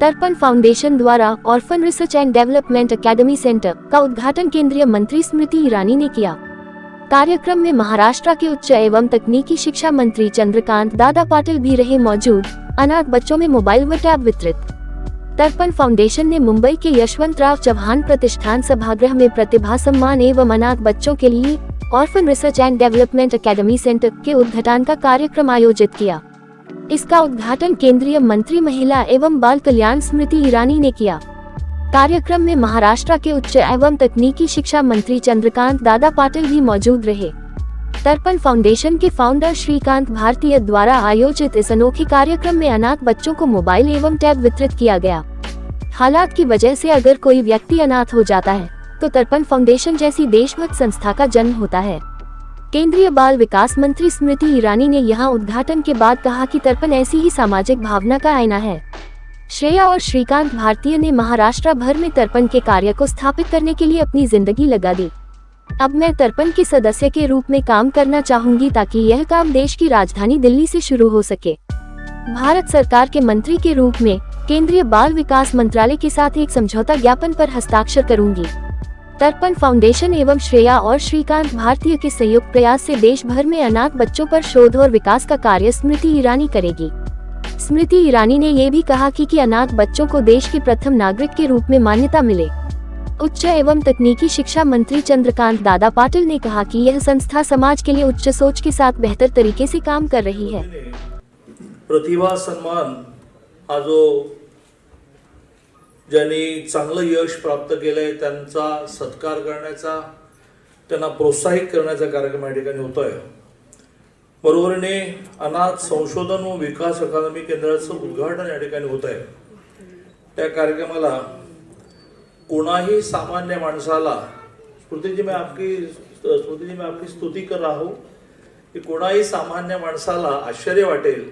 तर्पण फाउंडेशन द्वारा orphan research and development academy centre का उद्घाटन केंद्रीय मंत्री स्मृति ईरानी ने किया। कार्यक्रम में महाराष्ट्र के उच्च एवं तकनीकी शिक्षा मंत्री चंद्रकांत दादा पाटिल भी रहे मौजूद। अनाथ बच्चों में मोबाइल व टैब वितरित। तर्पण फाउंडेशन ने मुंबई के यशवंतराव चव्हाण प्रतिष्ठान सभागृह में प्रतिभा सम्मान एवं अनाथ बच्चों के लिए orphan research and development academy centre के उद्घाटन का कार्यक्रम आयोजित किया। इसका उद्घाटन केंद्रीय मंत्री महिला एवं बाल कल्याण स्मृति ईरानी ने किया। कार्यक्रम में महाराष्ट्र के उच्च एवं तकनीकी शिक्षा मंत्री चंद्रकांत दादा पाटिल भी मौजूद रहे। तर्पण फाउंडेशन के फाउंडर श्रीकांत भारतीय द्वारा आयोजित इस अनोखे कार्यक्रम में अनाथ बच्चों को मोबाइल एवं टैब वितरित किया गया। हालात की वजह से अगर कोई व्यक्ति अनाथ हो जाता है तो तर्पण फाउंडेशन जैसी देशभक्त संस्था का जन्म होता है। केंद्रीय बाल विकास मंत्री स्मृति ईरानी ने यहां उद्घाटन के बाद कहा कि तर्पण ऐसी ही सामाजिक भावना का आईना है। श्रेया और श्रीकांत भारतीय ने महाराष्ट्र भर में तर्पण के कार्य को स्थापित करने के लिए अपनी जिंदगी लगा दी। अब मैं तर्पण के सदस्य के रूप में काम करना चाहूंगी ताकि यह काम देश की राजधानी दिल्ली से शुरू हो सके। भारत सरकार के मंत्री के रूप में केंद्रीय बाल विकास मंत्रालय के साथ एक समझौता ज्ञापन पर हस्ताक्षर करूंगी। तर्पण फाउंडेशन एवं श्रेया और श्रीकांत भारतीय के संयुक्त प्रयास से देश भर में अनाथ बच्चों पर शोध और विकास का कार्य स्मृति ईरानी करेगी। स्मृति ईरानी ने ये भी कहा कि अनाथ बच्चों को देश के प्रथम नागरिक के रूप में मान्यता मिले। उच्च एवं तकनीकी शिक्षा मंत्री चंद्रकांत दादा पाटिल ने कहा कि यह संस्था समाज के लिए उच्च सोच के साथ बेहतर तरीके से काम कर रही है। प्रतिभा सन्मान हा जो ज्यांनी चांगलं यश प्राप्त केलंय त्यांचा सत्कार करण्याचा, त्यांना प्रोत्साहित करण्याचा कार्यक्रम या ठिकाणी होतोय। बरोबरीने अनाथ संशोधन व विकास अकादमी केंद्राचं उद्घाटन या ठिकाणी होत आहे। त्या कार्यक्रमाला कोणाही सामान्य माणसाला स्मृति जी मैं आपकी स्तुति कर रहा हूं की कोणाही सामान्य माणसाला आश्चर्य वाटेल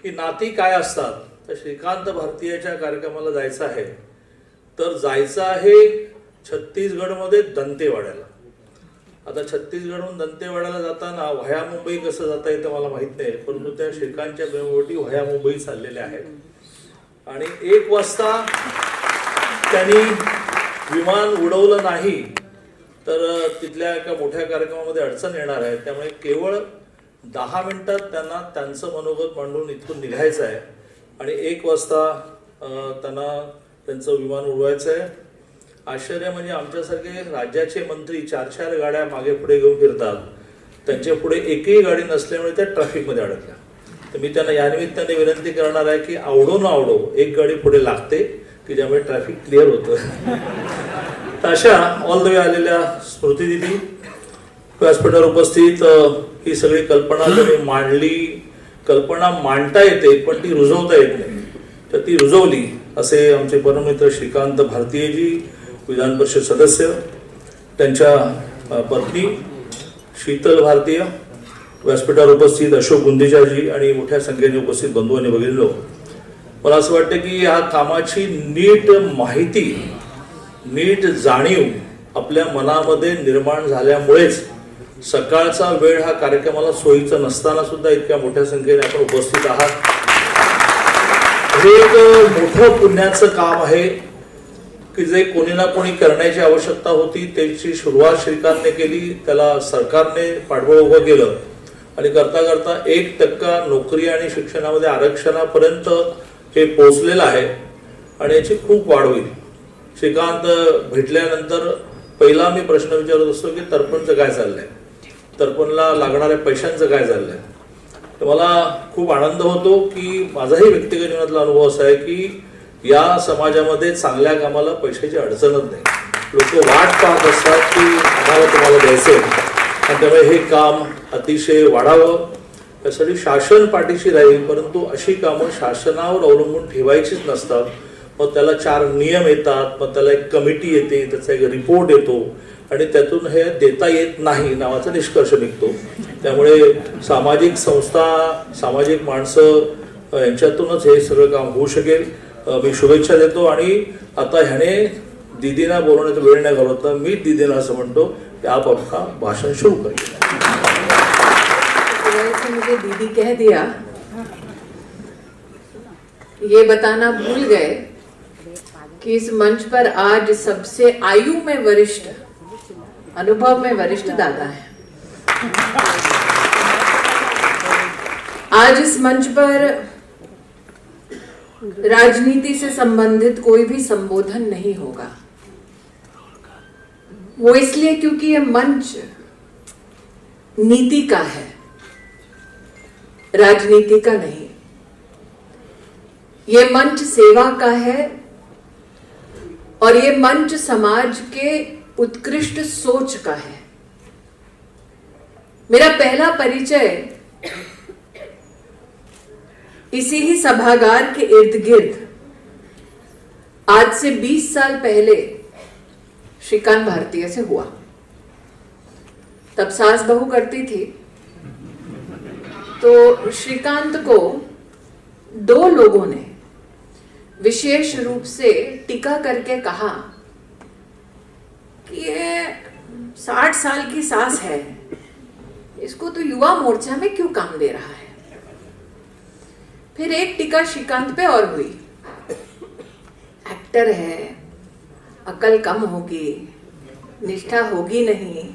की नाती काय असतात। तर श्रीकांत भारतीयच्या कार्यक्रमाला जायचं आहे तर जायचं आहे छत्तीसगडमध्ये दंतेवाड्याला। आता छत्तीसगडहून दंतेवाड्याला जाताना व्हाया मुंबई कसं जाता येतं मला माहित नाही, परंतु त्या श्रीकांतच्या बेंबोटी व्हाया मुंबई चाललेल्या आहेत आणि 1 वाजता त्यांनी विमान उडवलं नाही तर तिथल्या एका मोठ्या कार्यक्रमामध्ये अडचण येणार आहे। त्यामुळे केवळ 10 मिनिटात त्यांना त्यांचं मनोगत मांडून इथून निघायचं आहे आणि 1 वाजता त्यांना त्यांचं विमान उडवायचं आहे। आश्चर्य म्हणजे आमच्यासारखे राज्याचे मंत्री 4-4 गाड्या मागे पुढे घेऊन फिरतात, त्यांच्या पुढे एकही गाडी नसल्यामुळे त्या ट्रॅफिकमध्ये अडकल्या। तर मी त्यांना या निमित्ताने विनंती करणार आहे की आवडो न आवडो एक गाडी पुढे लागते की ज्यामुळे ट्रॅफिक क्लिअर होतं। तर अशा ऑल द वे आलेल्या स्मृती दिदी व्यासपीठावर उपस्थित ही सगळी कल्पना तुम्ही मांडली। कल्पना मांडता येते पण ती रुजवता येत नाही, तर ती रुजवली असे आमचे परममित्र श्रीकांत भारतीयजी विधान परिषद सदस्य, त्यांच्या पत्नी शीतल भारतीय, व्यासपीठावर उपस्थित अशोक गुंदेजाजी आणि मोठ्या संख्येने उपस्थित बंधू आणि भगिनींनो, मला असं वाटतं की या कामाची नीट माहिती, नीट जाणीव आपल्या मनामध्ये निर्माण झाल्यामुळेच सकाळचा वेळ हा कार्यक्रमाला सोयीचा नसताना सुद्धा इतक्या मोठ्या संख्येने आपण उपस्थित आहात। हे एक मोठं पुण्याचं काम आहे की जे कोणी ना कोणी करण्याची आवश्यकता होती, त्याची सुरुवात श्रीकांतने केली, त्याला सरकारने पाठबळ उभं केलं आणि करता करता 1% नोकरी आणि शिक्षणामध्ये आरक्षणापर्यंत हे पोहोचलेलं आहे आणि याची खूप वाढ होईल। श्रीकांत भेटल्यानंतर पहिला मी प्रश्न विचारत असतो की तर्पणचं काय चाललंय, तर्पणला लागणाऱ्या पैशांचं काय चाललंय। तर मला खूप आनंद होतो की माझाही व्यक्तिगत जीवनातला अनुभव असा आहे की या समाजामध्ये चांगल्या कामाला पैशाची अडचणच नाही। लोक वाट पाहत असतात की आम्हाला तुम्हाला द्यायचे आणि त्यामुळे हे काम अतिशय वाढावं, त्यासाठी शासन पाठीशी राहील, परंतु अशी कामं शासनावर अवलंबून ठेवायचीच नसतात। मग त्याला 4 नियम येतात, मग त्याला एक कमिटी येते, त्याचा एक रिपोर्ट येतो आणि त्यातून हे देता येत नाही नावाचा निष्कर्ष निघतो। त्यामुळे सामाजिक संस्था, सामाजिक माणसं यांच्यातूनच हे सगळं काम होऊ शकेल। मी शुभेच्छा देतो आणि आता ह्याने दीदीना बोलवण्याचा वेळ नाही घालवता, मी दीदीना असं म्हणतो की आप आपका भाषण शुरू करिए। मुझे दीदी कह दिया ये बताना भूल गए कि इस मंच पर आज सबसे आयु में वरिष्ठ, अनुभव में वरिष्ठ दादा है। आज इस मंच पर राजनीति से संबंधित कोई भी संबोधन नहीं होगा। वो इसलिए क्योंकि ये मंच नीति का है, राजनीति का नहीं। ये मंच सेवा का है और ये मंच समाज के उत्कृष्ट सोच का है। मेरा पहला परिचय इसी ही सभागार के इर्द गिर्द आज से 20 साल पहले श्रीकांत भारतीय से हुआ। तब सास बहू करती थी, तो श्रीकांत को 2 लोगों ने विशेष रूप से टीका करके कहा कि ये 60 साल की सास है, इसको तो युवा मोर्चा में क्यों काम दे रहा है। फिर एक टीका श्रीकांत पे और हुई, एक्टर है, अकल कम होगी, निष्ठा होगी नहीं,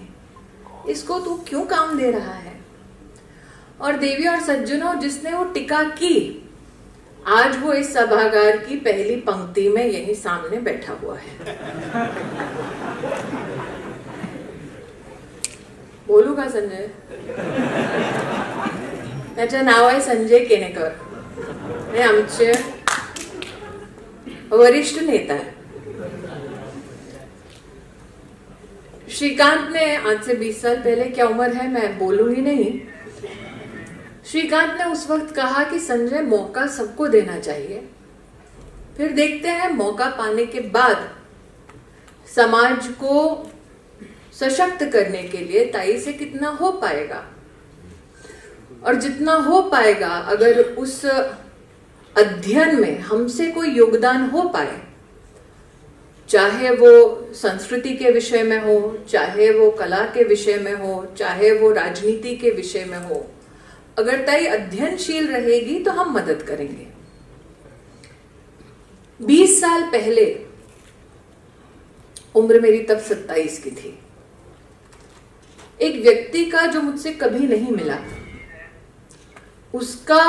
इसको तू क्यों काम दे रहा है। और देवी और सज्जनों, जिसने वो टीका की, आज वो इस सभागार की पहली पंक्ति में यही सामने बैठा हुआ है। बोलू का संजय? त्याचं नाव आहे संजय केनेकर, हे आमचे वरिष्ठ नेता है। श्रीकांत ने आज से 20 साल पहले, क्या उम्र है मैं बोलूंगी नहीं, श्रीकांत ने उस वक्त कहा कि संजय, मौका सबको देना चाहिए, फिर देखते हैं मौका पाने के बाद समाज को सशक्त करने के लिए ताई से कितना हो पाएगा, और जितना हो पाएगा अगर उस अध्ययन में हमसे कोई योगदान हो पाए, चाहे वो संस्कृति के विषय में हो, चाहे वो कला के विषय में हो, चाहे वो राजनीति के विषय में हो, अगर ताई अध्ययनशील रहेगी तो हम मदद करेंगे। 20 साल पहले उम्र मेरी तब 27 की थी। एक व्यक्ति का जो मुझसे कभी नहीं मिला, उसका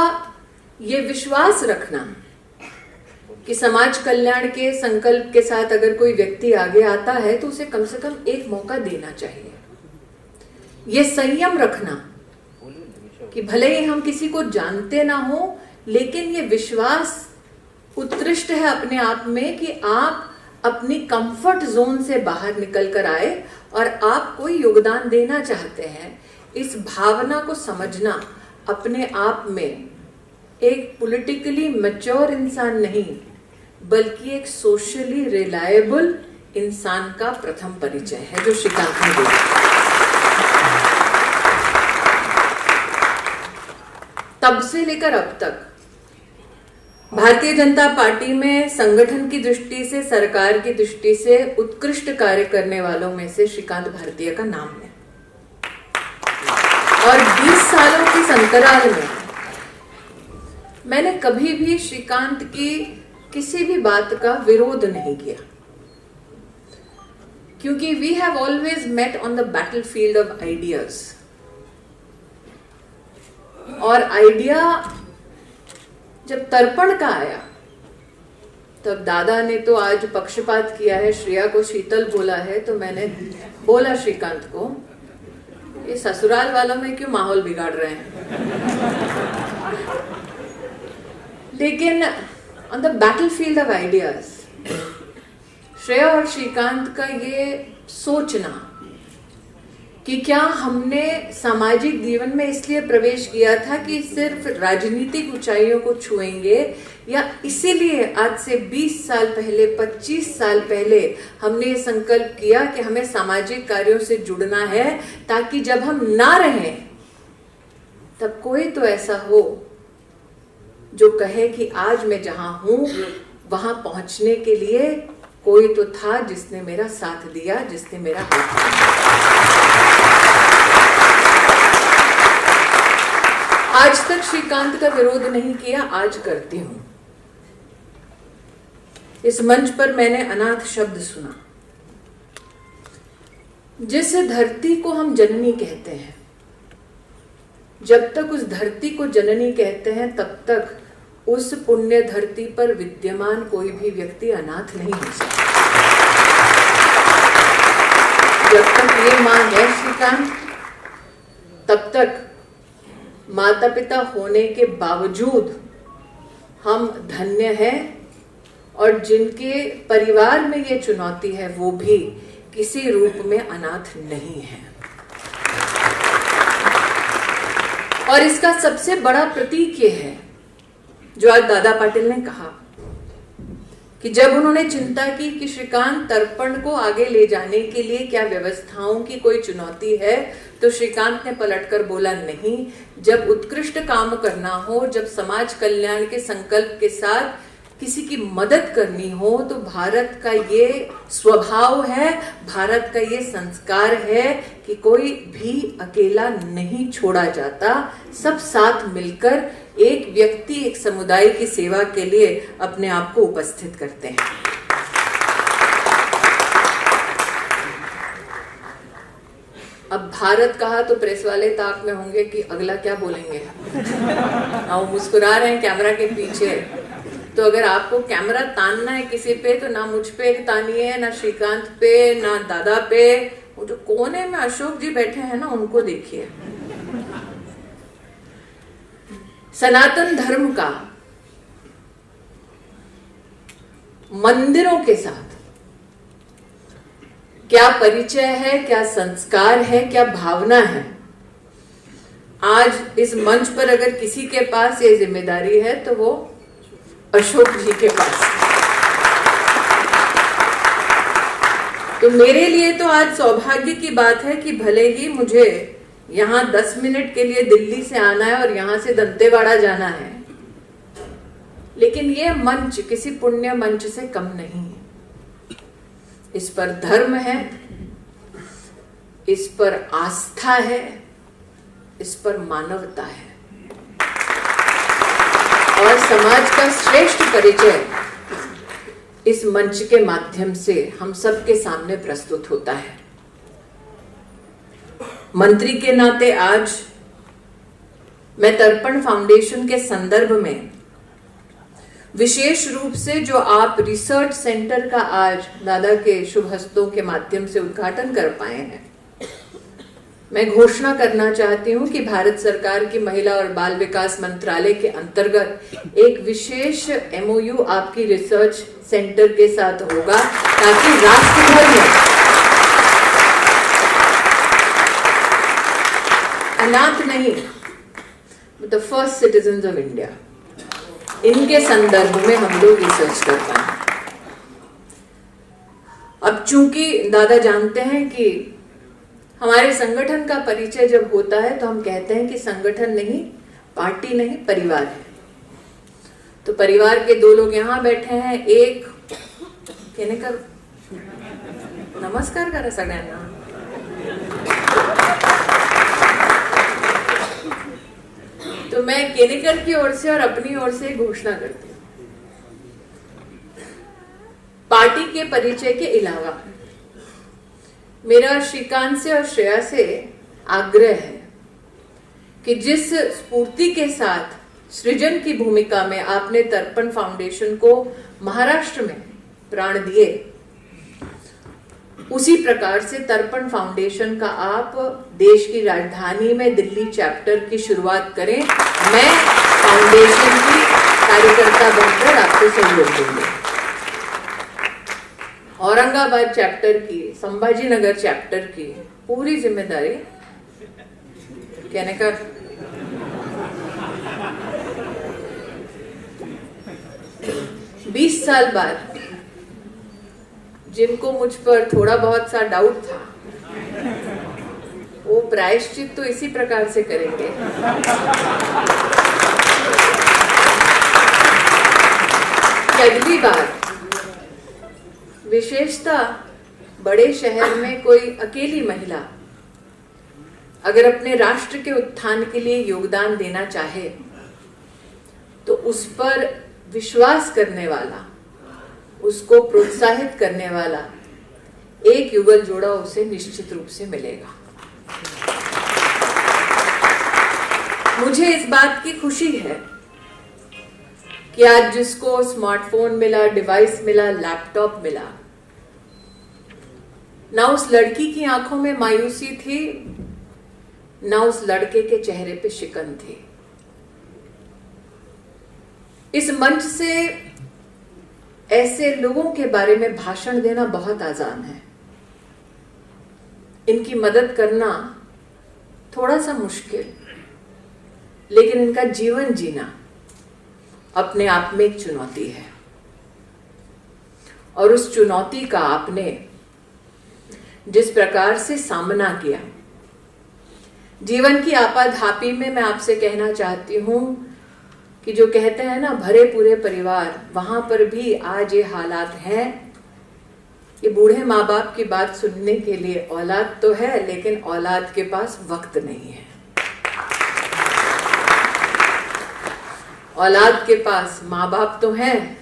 ये विश्वास रखना कि समाज कल्याण के संकल्प के साथ अगर कोई व्यक्ति आगे आता है तो उसे कम से कम एक मौका देना चाहिए। ये संयम रखना कि भले ही हम किसी को जानते ना हो, लेकिन ये विश्वास उत्कृष्ट है अपने आप में कि आप अपनी कंफर्ट जोन से बाहर निकल कर आए और आप कोई योगदान देना चाहते हैं। इस भावना को समझना अपने आप में एक पॉलिटिकली मैच्योर इंसान नहीं, बल्कि एक सोशली रिलायबल इंसान का प्रथम परिचय है जो श्रीकांत ने दिया। तब से लेकर अब तक भारतीय जनता पार्टी में संगठन की दृष्टि से, सरकार की दृष्टि से उत्कृष्ट कार्य करने वालों में से श्रीकांत भारतीय का नाम है। और 20 सालों की अंतराल में मैंने कभी भी श्रीकांत की किसी भी बात का विरोध नहीं किया, क्योंकि we have always met on the battlefield of ideas. और आइडिया जब तर्पण का आया, तब दादा ने तो आज पक्षपात किया है, श्रेया को शीतल बोला है, तो मैंने बोला श्रीकांत को, ये ससुराल वालों में क्यों माहौल बिगाड़ रहे हैं। लेकिन on the battlefield of ideas, Shreya और श्रीकांत का ये सोचना कि क्या हमने सामाजिक जीवन में इसलिए प्रवेश किया था कि सिर्फ राजनीतिक ऊंचाइयों को छुएंगे, या इसीलिए आज से 20 साल पहले, 25 साल पहले हमने ये संकल्प किया कि हमें सामाजिक कार्यों से जुड़ना है, ताकि जब हम ना रहें तब कोई तो ऐसा हो जो कहे कि आज मैं जहां हूं वहां पहुंचने के लिए कोई तो था जिसने मेरा साथ दिया, जिसने मेरा हाथ दिया। आज तक श्रीकांत का विरोध नहीं किया, आज करती हूं। इस मंच पर मैंने अनाथ शब्द सुना। जिस धरती को हम जननी कहते हैं, जब तक उस धरती को जननी कहते हैं तब तक उस पुण्य धरती पर विद्यमान कोई भी व्यक्ति अनाथ नहीं हो सकता। जब तक ये मां है श्रीकांत, तब तक माता पिता होने के बावजूद हम धन्य हैं, और जिनके परिवार में ये चुनौती है वो भी किसी रूप में अनाथ नहीं है। और इसका सबसे बड़ा प्रतीक ये है जो आज दादा पाटिल ने कहा कि जब उन्होंने चिंता की कि श्रीकांत तर्पण को आगे ले जाने के लिए क्या व्यवस्थाओं की कोई चुनौती है, तो श्रीकांत ने पलटकर बोला नहीं। जब उत्कृष्ट काम करना हो, जब समाज कल्याण के संकल्प के साथ किसी की मदद करनी हो, तो भारत का ये स्वभाव है, भारत का ये संस्कार है कि कोई भी अकेला नहीं छोड़ा जाता। सब साथ मिलकर एक व्यक्ति, एक समुदाय की सेवा के लिए अपने आप को उपस्थित करते हैं। अब भारत कहा तो प्रेस वाले ताक में होंगे कि अगला क्या बोलेंगे। वो मुस्कुरा रहे हैं कैमरा के पीछे। तो अगर आपको कैमरा तानना है किसी पे, तो ना मुझ पे तानिए, ना श्रीकांत पे, ना दादा पे। वो जो कोने में अशोक जी बैठे हैं ना, उनको देखिए। सनातन धर्म का मंदिरों के साथ क्या परिचय है, क्या संस्कार है, क्या भावना है। आज इस मंच पर अगर किसी के पास ये जिम्मेदारी है तो वो अशोक जी के पास। तो मेरे लिए तो आज सौभाग्य की बात है कि भले ही मुझे यहाँ 10 मिनट के लिए दिल्ली से आना है और यहाँ से दंतेवाड़ा जाना है, लेकिन ये मंच किसी पुण्य मंच से कम नहीं है। इस पर धर्म है, इस पर आस्था है, इस पर मानवता है, और समाज का श्रेष्ठ परिचय इस मंच के माध्यम से हम सबके सामने प्रस्तुत होता है। मंत्री के नाते आज मैं तर्पण फाउंडेशन के संदर्भ में विशेष रूप से जो आप रिसर्च सेंटर का आज दादा के शुभ हस्तों के माध्यम से उद्घाटन कर पाए हैं, मैं घोषणा करना चाहती हूं कि भारत सरकार की महिला और बाल विकास मंत्रालय के अंतर्गत एक विशेष MOU आपकी रिसर्च सेंटर के साथ होगा, ताकि राष्ट्र भर में अनाथ नहीं, the first citizens of India, इनके संदर्भ में हम लोग रिसर्च कर पाए। अब चूंकि दादा जानते हैं कि हमारे संगठन का परिचय जब होता है तो हम कहते हैं कि संगठन नहीं, पार्टी नहीं, परिवार है। तो परिवार के 2 लोग यहाँ बैठे हैं। एक कहने का नमस्कार करा सगळ्यांना। तो मैं केनेकर की ओर से और अपनी ओर से घोषणा करती हूँ, पार्टी के परिचय के अलावा मेरा श्रीकांत से और श्रेया से आग्रह है कि जिस स्फूर्ति के साथ सृजन की भूमिका में आपने तर्पण फाउंडेशन को महाराष्ट्र में प्राण दिए, उसी प्रकार से तर्पण फाउंडेशन का आप देश की राजधानी में दिल्ली चैप्टर की शुरुआत करें। मैं फाउंडेशन की कार्यकर्ता बनकर आपको सहयोग दूंगी। औरंगाबाद चैप्टर की, संभाजीनगर चैप्टर की पूरी जिम्मेदारी कहने का 20 साल बाद जिनको मुझ पर थोड़ा बहुत सा डाउट था, वो प्रायश्चित तो इसी प्रकार से करेंगे। अगली बार विशेषता बड़े शहर में कोई अकेली महिला अगर अपने राष्ट्र के उत्थान के लिए योगदान देना चाहे, तो उस पर विश्वास करने वाला, उसको प्रोत्साहित करने वाला एक युगल जोड़ा उसे निश्चित रूप से मिलेगा। मुझे इस बात की खुशी है कि आज जिसको स्मार्टफोन मिला, डिवाइस मिला, लैपटॉप मिला, ना उस लड़की की आंखों में मायूसी थी, ना उस लड़के के चेहरे पे शिकन थी। इस मंच से ऐसे लोगों के बारे में भाषण देना बहुत आसान है, इनकी मदद करना थोड़ा सा मुश्किल, लेकिन इनका जीवन जीना अपने आप में एक चुनौती है। और उस चुनौती का आपने जिस प्रकार से सामना किया, जीवन की आपाधापी में, मैं आपसे कहना चाहती हूं कि जो कहते हैं ना भरे पूरे परिवार, वहां पर भी आज ये हालात हैं कि बूढ़े माँ बाप की बात सुनने के लिए औलाद तो है, लेकिन औलाद के पास वक्त नहीं है। औलाद के पास माँ बाप तो हैं,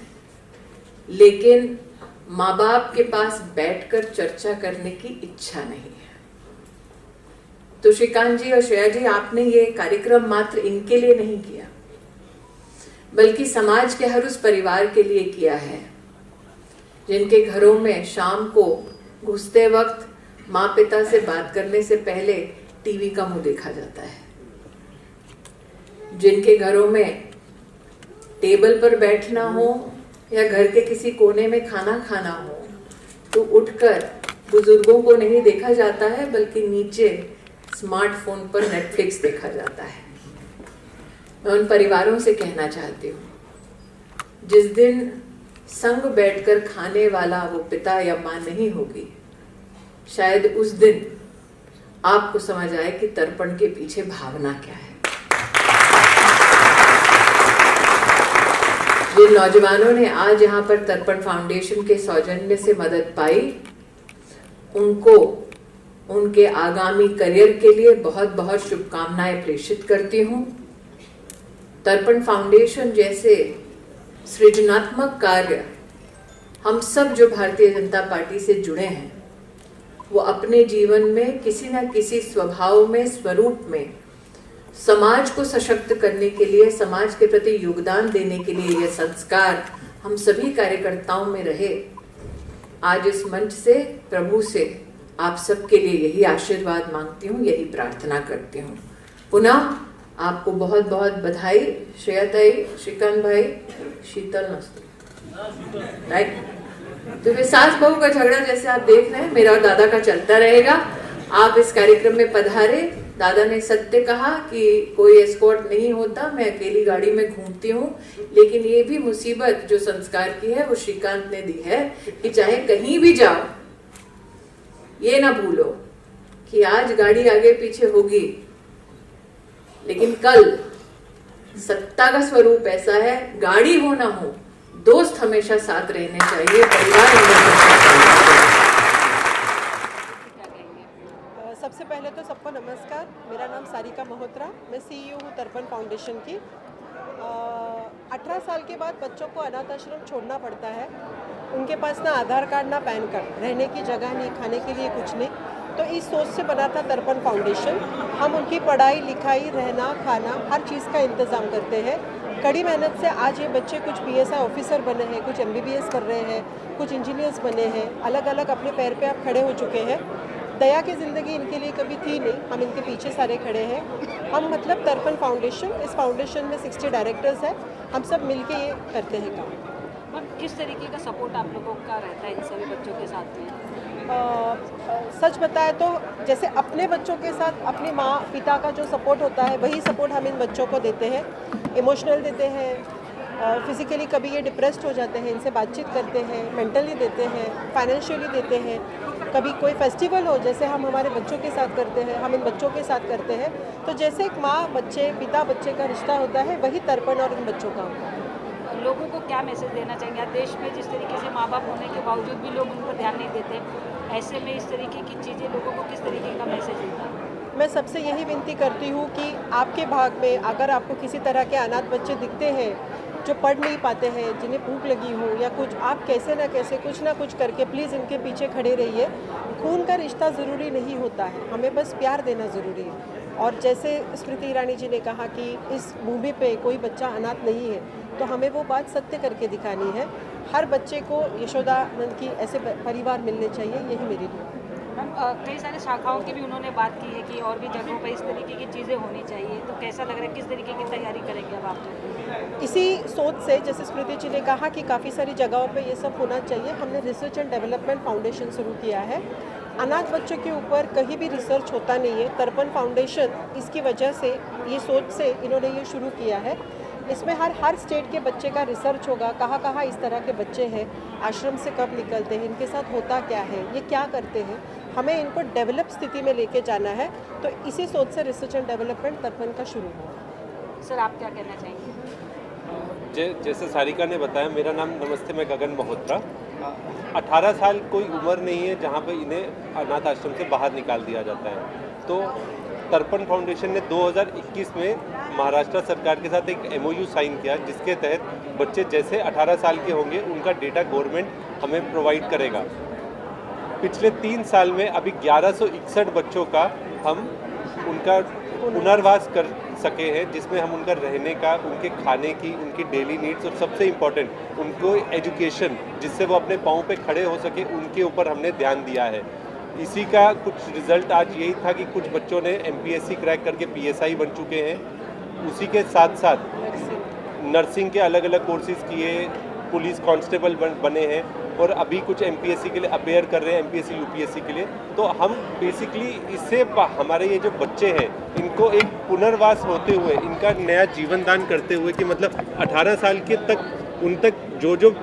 लेकिन माँ बाप के पास बैठकर चर्चा करने की इच्छा नहीं है। तो श्रीकांत जी और श्रेया जी, आपने ये कार्यक्रम मात्र इनके लिए नहीं किया, बल्कि समाज के हर उस परिवार के लिए किया है जिनके घरों में शाम को घुसते वक्त माँ पिता से बात करने से पहले टीवी का मुंह देखा जाता है, जिनके घरों में टेबल पर बैठना हो या घर के किसी कोने में खाना खाना हो तो उठकर बुजुर्गों को नहीं देखा जाता है, बल्कि नीचे स्मार्टफोन पर नेटफ्लिक्स देखा जाता है। मैं उन परिवारों से कहना चाहती हूँ, जिस दिन संग बैठकर खाने वाला वो पिता या माँ नहीं होगी, शायद उस दिन आपको समझ आए कि तर्पण के पीछे भावना क्या है। जिन नौजवानों ने आज यहाँ पर तर्पण फाउंडेशन के सौजन्य से मदद पाई, उनको उनके आगामी करियर के लिए बहुत बहुत शुभकामनाएं प्रेषित करती हूँ। तर्पण फाउंडेशन जैसे सृजनात्मक कार्य हम सब जो भारतीय जनता पार्टी से जुड़े हैं, वो अपने जीवन में किसी न किसी स्वभाव में, स्वरूप में समाज को सशक्त करने के लिए, समाज के प्रति योगदान देने के लिए यह संस्कार हम सभी कार्यकर्ताओं में रहे। आज इस मंच से प्रभु से आप सबके लिए यही आशीर्वाद मांगती हूँ, यही प्रार्थना करती हूँ। पुनः आपको बहुत बहुत बधाई। श्रेया ताई, श्रीकांत भाई, शीतल नमस्ते। राइट, तो फिर सास बहू का झगड़ा जैसे आप देख रहे हैं मेरा और दादा का चलता रहेगा। आप इस कार्यक्रम में पधारे। दादा ने सत्य कहा कि कोई एस्कॉर्ट नहीं होता, मैं अकेली गाड़ी में घूमती हूँ, लेकिन ये भी मुसीबत जो संस्कार की है वो श्रीकांत ने दी है कि चाहे कहीं भी जाओ, ये ना भूलो कि आज गाड़ी आगे पीछे होगी, लेकिन कल सत्ता का स्वरूप ऐसा है, गाड़ी हो ना हो, दोस्त हमेशा साथ रहने चाहिए, परिवार। सबसे पहले तो सबको नमस्कार। मेरा नाम सारिका मल्होत्रा, मैं सीईओ हूँ तर्पण फाउंडेशन की। 18 साल के बाद बच्चों को अनाथ आश्रम छोड़ना पड़ता है। उनके पास ना आधार कार्ड ना पैन कार्ड, रहने की जगह नहीं, खाने के लिए कुछ नहीं। तो इस सोच से बना था तर्पण फाउंडेशन। हम उनकी पढ़ाई लिखाई, रहना खाना, हर चीज़ का इंतज़ाम करते हैं। कड़ी मेहनत से आज ये बच्चे कुछ पीएसआई ऑफिसर बने हैं, कुछ एमबीबीएस कर रहे हैं, कुछ इंजीनियर्स बने हैं, अलग अलग अपने पैर पे आप खड़े हो चुके हैं। दया की ज़िंदगी इनके लिए कभी थी नहीं, हम इनके पीछे सारे खड़े हैं। हम मतलब तर्पण फाउंडेशन, इस फाउंडेशन में 60 डायरेक्टर्स हैं, हम सब मिलके ये करते हैं काम। मैम, किस तरीके का सपोर्ट आप लोगों का रहता है इन सभी बच्चों के साथ में? सच बताए तो जैसे अपने बच्चों के साथ अपने माँ पिता का जो सपोर्ट होता है, वही सपोर्ट हम इन बच्चों को देते हैं। इमोशनल देते हैं, फिज़िकली कभी ये डिप्रेस्ड हो जाते हैं, इनसे बातचीत करते हैं, मेंटली देते हैं, फाइनेंशियली देते हैं। कभी कोई फेस्टिवल हो, जैसे हम हमारे बच्चों के साथ करते हैं, हम इन बच्चों के साथ करते हैं। तो जैसे एक माँ बच्चे, पिता बच्चे का रिश्ता होता है, वही तर्पण और इन बच्चों का होता है। लोगों को क्या मैसेज देना चाहेंगे? आज देश में जिस तरीके से माँ बाप होने के बावजूद भी लोग उन पर ध्यान नहीं देते, ऐसे में इस तरीके की चीज़ें लोगों को किस तरीके का मैसेज देता है? मैं सबसे यही विनती करती हूँ कि आपके भाग में अगर आपको किसी तरह के अनाथ बच्चे दिखते हैं जो पढ़ नहीं पाते हैं, जिन्हें भूख लगी हो या कुछ, आप कैसे ना कैसे कुछ ना कुछ करके प्लीज़ इनके पीछे खड़े रहिए। खून का रिश्ता ज़रूरी नहीं होता है, हमें बस प्यार देना ज़रूरी है। और जैसे स्मृति ईरानी जी ने कहा कि इस भूमि पे कोई बच्चा अनाथ नहीं है, तो हमें वो बात सत्य करके दिखानी है। हर बच्चे को यशोदानंद की ऐसे परिवार मिलने चाहिए, यही मेरी दुआ है। मैम कई सारे शाखाओं की भी उन्होंने बात की है कि और भी जगहों पर इस तरीके की चीज़ें होनी चाहिए, तो कैसा लग रहा है, किस तरीके की तैयारी करेंगे अब आप? इसी सोच से, जैसे स्मृति जी ने कहा कि काफ़ी सारी जगहों पे ये सब होना चाहिए, हमने रिसर्च एंड डेवलपमेंट फाउंडेशन शुरू किया है। अनाथ बच्चों के ऊपर कहीं भी रिसर्च होता नहीं है, तर्पण फाउंडेशन इसकी वजह से, ये सोच से इन्होंने ये शुरू किया है। इसमें हर स्टेट के बच्चे का रिसर्च होगा, कहाँ कहाँ इस तरह के बच्चे हैं, आश्रम से कब निकलते हैं, इनके साथ होता क्या है, ये क्या करते हैं, हमें इनको डेवलप स्थिति में लेके जाना है। तो इसी सोच से रिसर्च एंड डेवलपमेंट तर्पण का शुरू हुआ। सर आप क्या कहना चाहेंगे? जैसे सारिका ने बताया, मेरा नाम, नमस्ते, मैं गगन मल्होत्रा। 18 साल कोई उम्र नहीं है जहाँ पे इन्हें अनाथ आश्रम से बाहर निकाल दिया जाता है। तो तर्पण फाउंडेशन ने 2021 में महाराष्ट्र सरकार के साथ एक MOU साइन किया, जिसके तहत बच्चे जैसे 18 साल के होंगे उनका डेटा गवर्नमेंट हमें प्रोवाइड करेगा। पिछले 3 साल में अभी 1161 बच्चों का हम उनका पुनर्वास कर सके हैं, जिसमें हम उनका रहने का, उनके खाने की, उनकी डेली नीड्स और सबसे इम्पोर्टेंट उनको एजुकेशन, जिससे वो अपने पाँव पे खड़े हो सके, उनके ऊपर हमने ध्यान दिया है। इसी का कुछ रिजल्ट आज यही था कि कुछ बच्चों ने MPSC क्रैक करके PSI बन चुके हैं। उसी के साथ साथ नर्सिंग के अलग अलग कोर्सेज किए, पुलिस कांस्टेबल बने हैं और अभी कुछ MPSC के लिए अपेयर कर रहे हैं, MPSC UPSC के लिए। तो हम बेसिकली इससे हमारे ये जो बच्चे हैं इनको एक पुनर्वास होते हुए, इनका नया जीवन दान करते हुए, कि मतलब 18 साल के तक उन तक जो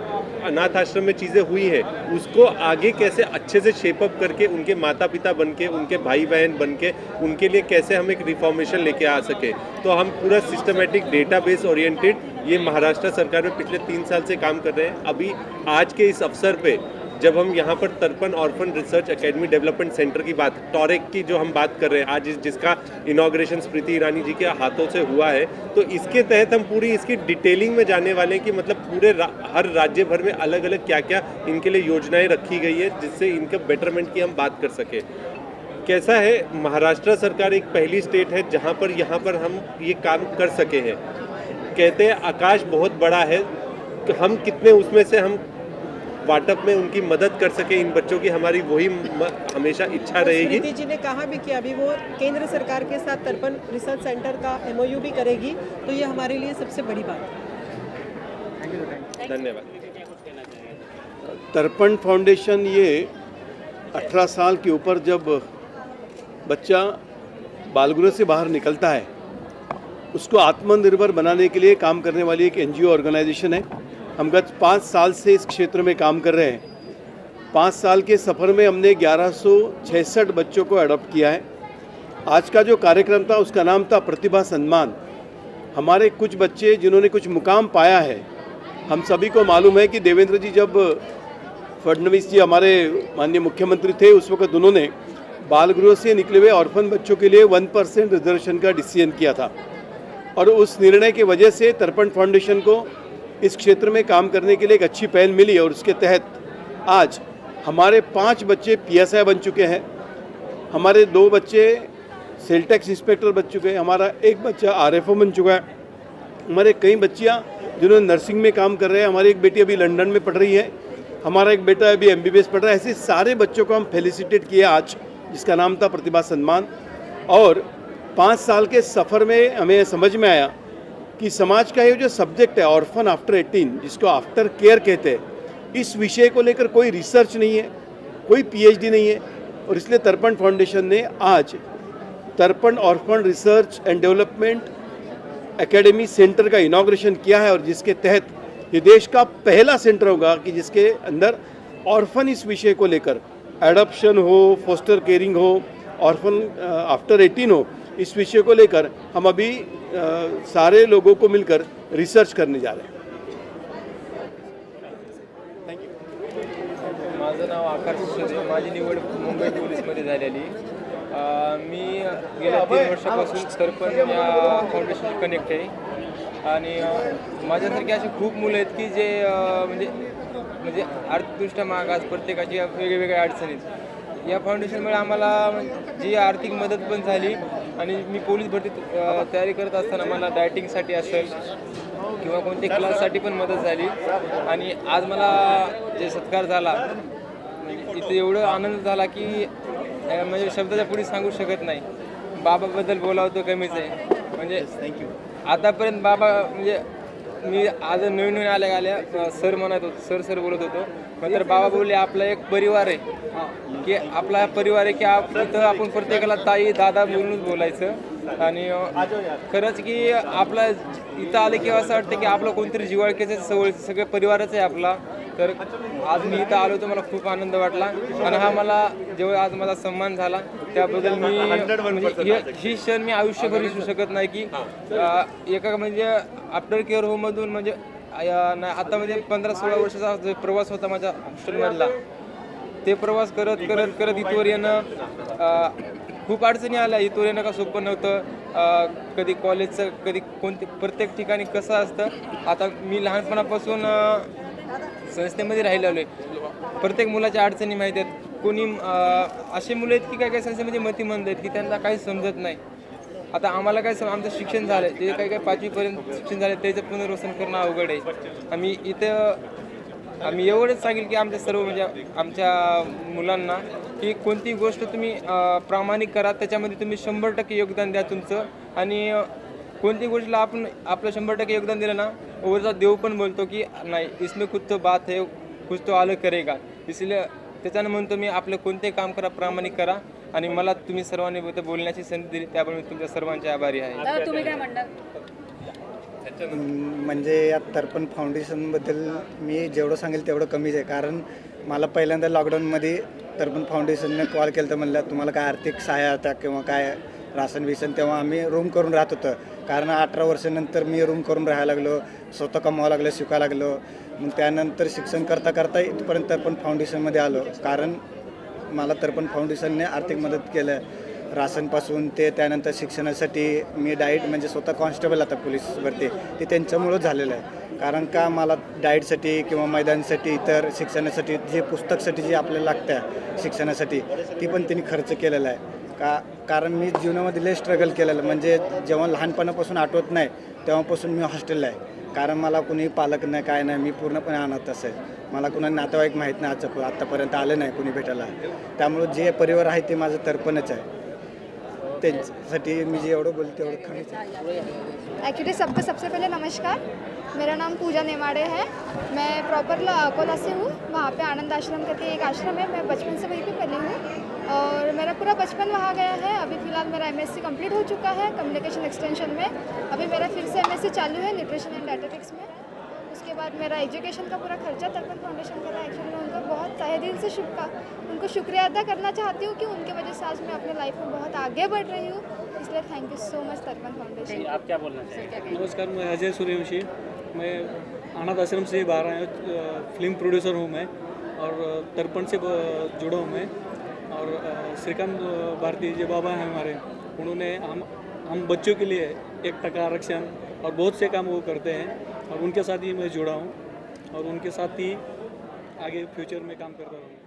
अनाथ आश्रम में चीज़ें हुई हैं उसको आगे कैसे अच्छे से शेपअप करके उनके माता पिता बन के, उनके भाई बहन बन के, उनके लिए कैसे हम एक रिफॉर्मेशन लेके आ सके। तो हम पूरा सिस्टमेटिक डेटाबेस ओरिएंटेड ये महाराष्ट्र सरकार में पिछले 3 साल से काम कर रहे हैं। अभी आज के इस अवसर पे जब हम यहाँ पर तर्पण orphan research academy development centre की बात, टॉरेक की जो हम बात कर रहे हैं आज, जिसका इनॉग्रेशन स्मृति ईरानी जी के हाथों से हुआ है, तो इसके तहत हम पूरी इसकी डिटेलिंग में जाने वाले हैं कि मतलब पूरे हर राज्य भर में अलग अलग क्या क्या इनके लिए योजनाएं रखी गई है, जिससे इनके बेटरमेंट की हम बात कर सके। कैसा है, महाराष्ट्र सरकार एक पहली स्टेट है जहाँ पर हम ये काम कर सके हैं। कहते हैं आकाश बहुत बड़ा है, तो हम कितने उसमें से हम वाटअप में उनकी मदद कर सके इन बच्चों की, हमारी वही हमेशा इच्छा रहेगी। स्मृति जी ने कहा भी कि अभी वो केंद्र सरकार के साथ तर्पण रिसर्च सेंटर का MOU भी करेगी, तो ये हमारे लिए सबसे बड़ी बात है। धन्यवाद। तर्पण फाउंडेशन ये 18 साल के ऊपर जब बच्चा बालगृह से बाहर निकलता है उसको आत्मनिर्भर बनाने के लिए काम करने वाली एक NGO ऑर्गेनाइजेशन है। हम गत 5 साल से इस क्षेत्र में काम कर रहे हैं। 5 साल के सफ़र में हमने 1166 बच्चों को अडॉप्ट किया है। आज का जो कार्यक्रम था उसका नाम था प्रतिभा सम्मान। हमारे कुछ बच्चे जिन्होंने कुछ मुकाम पाया है, हम सभी को मालूम है कि देवेंद्र जी जब फडणवीस जी हमारे माननीय मुख्यमंत्री थे, उस वक्त उन्होंने बालगृह से निकले हुए ऑर्फन बच्चों के लिए 1% रिजर्वेशन का डिसीजन किया था, और उस निर्णय की वजह से तर्पण फाउंडेशन को इस क्षेत्र में काम करने के लिए एक अच्छी पहल मिली, और उसके तहत आज हमारे 5 बच्चे PSI बन चुके हैं, हमारे 2 बच्चे सेल टैक्स इंस्पेक्टर बन चुके हैं, हमारा 1 बच्चा RFO बन चुका है, हमारे कई बच्चियाँ जिन्होंने नर्सिंग में काम कर रहे हैं, हमारी एक बेटी अभी लंदन में पढ़ रही है, हमारा एक बेटा अभी MBBS पढ़ रहा है। ऐसे सारे बच्चों को हम फेलिसिटेट किए आज, जिसका नाम था प्रतिभा सम्मान। और 5 साल के सफ़र में हमें समझ में आया कि समाज का ये जो सब्जेक्ट है ऑर्फन आफ्टर 18, जिसको आफ्टर केयर कहते हैं, इस विषय को लेकर कोई रिसर्च नहीं है, कोई PhD नहीं है, और इसलिए तर्पण फाउंडेशन ने आज तर्पण orphan research and development academy centre का इनॉग्रेशन किया है, और जिसके तहत ये देश का पहला सेंटर होगा कि जिसके अंदर ऑर्फन इस विषय को लेकर, एडॉप्शन हो, फोस्टर केयरिंग हो, ऑर्फन आफ्टर 18 हो, इस विषय को लेकर हम अभी सारे लोगों को मिलकर रिसर्च करने जा रहे हैं। माझं नाव आकाश सुदे, माझी निवड मुंबई पोलीसमध्ये झालेली। मी गेल्या 3 वर्षापासून तर्पण या फाउंडेशन कनेक्ट आहे। आणि माझ्यासारखे असे खूप मुलं आहेत की जे म्हणजे आर्थिकदृष्ट्या मागास, प्रत्येकाची वेगवेगळ्या अडचणीत. या फाउंडेशनमुळे आम्हाला जी आर्थिक मदत पण झाली आणि मी पोलीस भरती तयारी करत असताना मला डायटिंगसाठी असेल किंवा कोणत्या क्लाससाठी पण मदत झाली. आणि आज मला जे सत्कार झाला म्हणजे इथे एवढं आनंद झाला की म्हणजे शब्दाच्या पुढे सांगू शकत नाही. बाबाबद्दल बोलावं तर कमीच आहे. म्हणजे थँक्यू. आतापर्यंत बाबा म्हणजे मी आज नवीन नवीन आल्या सर म्हणत होतो, सर बोलत होतो. नंतर बाबा बोलले आपला एक परिवार आहे की आपला परिवार आहे की इथं आपण प्रत्येकाला ताई दादा बोलूनच बोलायचं. आणि खरंच की आपला इथं आले की असं वाटतं की आपलं कोणतरी जिव्हाळ्याचं सवय सगळं परिवारच आहे आपला. तर आज मी इथं आलो तर मला खूप आनंद वाटला आणि हा मला जेव्हा आज माझा सन्मान झाला त्याबद्दल मी म्हणजे ही क्षण मी आयुष्यभर विसरू शकत नाही की एका म्हणजे आफ्टर केअर होममधून म्हणजे आता म्हणजे 15-16 वर्षाचा जो प्रवास होता माझ्या हॉस्टेलमधला, ते प्रवास करत इथवर येणं खूप अडचणी आल्या. इथवर येणं का सोपं नव्हतं. कधी कॉलेजचं कधी कोणते प्रत्येक ठिकाणी कसं असतं. आता मी लहानपणापासून संस्थेमध्ये राहिलेलो आहे. प्रत्येक मुलाच्या अडचणी माहीत आहेत. कोणी असे मुलं आहेत की काही संस्थेमध्ये मतिमंद आहेत की त्यांना काही समजत नाही. आता आम्हाला काय आमचं शिक्षण झालं आहे ते काही 5वीपर्यंत शिक्षण झालं आहे त्याचं पुनर्वसन करणं अवघड आहे. आम्ही एवढंच सांगेल की आमच्या सर्व म्हणजे आमच्या मुलांना की कोणती गोष्ट तुम्ही प्रामाणिक करा, त्याच्यामध्ये तुम्ही 100% योगदान द्या तुमचं. आणि कोणती गोष्टीला आपण आपलं 100% योगदान दिलं ना, वरचा देव पण बोलतो की नाही इसमें कुछ तो बात है, कुछ तो अलग करेगा. इसलिए त्याच्यानं म्हणतो मी आपलं कोणते काम करा, प्रामाणिक करा. आणि मला तुम्ही सर्वांनी बोलण्याची संधी दिली त्यामुळे मी तुमच्या सर्वांचे आभारी आहे. तुम्ही काय म्हणणार? म्हणजे या तर्पण फाउंडेशनबद्दल मी जेवढं सांगेल तेवढं कमीच आहे. कारण मला पहिल्यांदा लॉकडाऊनमध्ये तर्पण फाउंडेशनने कॉल केला तर म्हणलं तुम्हाला काय आर्थिक सहायता किंवा काय राशन बिसन, तेव्हा आम्ही रूम करून राहत होतं. कारण 18 वर्षानंतर मी रूम करून राहायला लागलो, स्वतः कमवावं लागलं, शिकायला लागलो. मग त्यानंतर शिक्षण करता इथपर्यंत तर्पण फाउंडेशनमध्ये आलो. कारण मला तर्पण फाउंडेशनने आर्थिक मदत केलं, राशनपासून ते त्यानंतर शिक्षणासाठी मी डाएट म्हणजे स्वतः कॉन्स्टेबल आता पोलीस भरती ते त्यांच्यामुळंच झालेलं आहे. कारण का मला डाएटसाठी किंवा मैदानासाठी इतर शिक्षणासाठी जे पुस्तकसाठी जे आपल्याला लागतं शिक्षणासाठी ती पण त्यांनी खर्च केलेला आहे. कारण मी जीवनामध्ये लय स्ट्रगल केलेलं. म्हणजे जेव्हा लहानपणापासून आठवत नाही तेव्हापासून मी हॉस्टेलला आहे. कारण मला कुणी पालक नाही काय नाही, मी पूर्णपणे अनाथ आहे. मला कुणा नातेवाईक माहीत नाही आत्तापर्यंत आलं नाही कुणी भेटायला. त्यामुळं जे परिवार आहे ते माझं तर्पणच आहे. त्यांच्यासाठी मी जे एवढं बोलते तेवढं कमीच आहे. एक्चुअली सबको सबसे पहले नमस्कार. मेरा नाम पूजा नेमाड़े है. मैं प्रॉपर अकोला से हूँ. वहाँ पे आनंद आश्रम करके एक आश्रम है. मैं बचपन से वहीं पे पली हूँ और मेरा पूरा बचपन वहाँ गया है. अभी फ़िलहाल मेरा MSc कंप्लीट हो चुका है कम्युनिकेशन एक्सटेंशन में. अभी मेरा फिर से MSc चालू है न्यूट्रिशन एंड डायटेटिक्स में. उसके बाद मेरा एजुकेशन का पूरा खर्चा तर्पण फाउंडेशन का था. एक्चुअली मैं उनको बहुत तहे दिल से उनको शुक्रिया अदा करना चाहती हूँ कि उनकी वजह से आज मैं अपने लाइफ में बहुत आगे बढ़ रही हूँ. इसलिए थैंक यू सो मच तर्पण फाउंडेशन. आप क्या बोलना चाहिए? नमस्कार, मैं अजय सूर्यवंशी. मैं अनाथ आश्रम से बाहर आया हूँ. फिल्म प्रोड्यूसर हूँ मैं और तर्पण से जुड़ा हूँ मैं. और श्रीकांत भारती जो बाबा हैं हमारे, उन्होंने हम बच्चों के लिए 1% आरक्षण और बहुत से काम वो करते हैं और उनके साथ ही मैं जुड़ा हूँ और उनके साथ ही आगे फ्यूचर में काम करता रहूँगा.